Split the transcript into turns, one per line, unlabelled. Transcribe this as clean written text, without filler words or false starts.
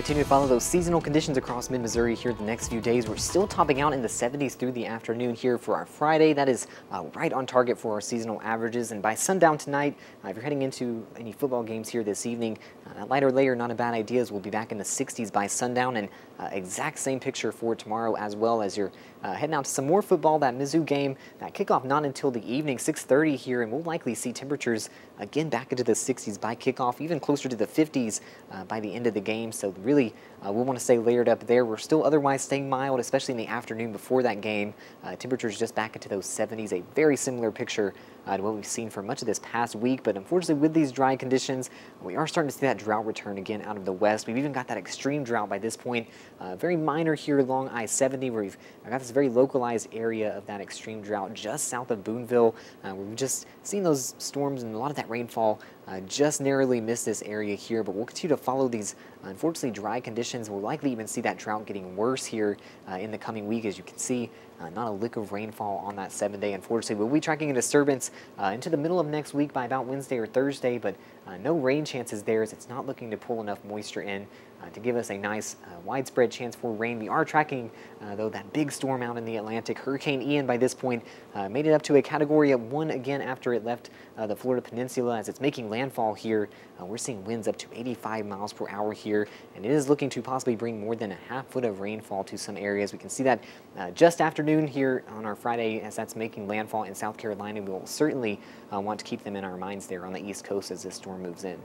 Continue to follow those seasonal conditions across mid-Missouri here the next few days. We're still topping out in the 70s through the afternoon here for our Friday. That is right on target for our seasonal averages. And by sundown tonight, if you're heading into any football games here this evening, that lighter layer, not a bad idea, as we'll be back in the 60s by sundown. And exact same picture for tomorrow, as well as you're heading out to some more football. That Mizzou game, that kickoff not until the evening, 6:30 here, and we'll likely see temperatures again back into the 60s by kickoff, even closer to the 50s by the end of the game. So really, we'll want to stay layered up there. We're still otherwise staying mild, especially in the afternoon before that game. Temperatures just back into those 70s, a very similar picture to what we've seen for much of this past week. But unfortunately, with these dry conditions, we are starting to see that drought return again out of the west. We've even got that extreme drought by this point, very minor here along I-70, where we've got this very localized area of that extreme drought just south of Boonville, where we've just seen those storms and a lot of that rainfall just narrowly miss this area here. But we'll continue to follow these unfortunately dry conditions. We'll likely even see that drought getting worse here in the coming week. As you can see, not a lick of rainfall on that 7-day. Unfortunately, we'll be tracking a disturbance into the middle of next week by about Wednesday or Thursday, but no rain chances there, as it's not looking to pull enough moisture in to give us a nice widespread chance for rain. We are tracking, though, that big storm out in the Atlantic. Hurricane Ian, by this point, made it up to a Category 1 again after it left the Florida Peninsula. As it's making landfall here, we're seeing winds up to 85 miles per hour here, and it is looking to possibly bring more than a half foot of rainfall to some areas. We can see that just afternoon here on our Friday as that's making landfall in South Carolina. We will certainly want to keep them in our minds there on the East Coast as this storm moves in.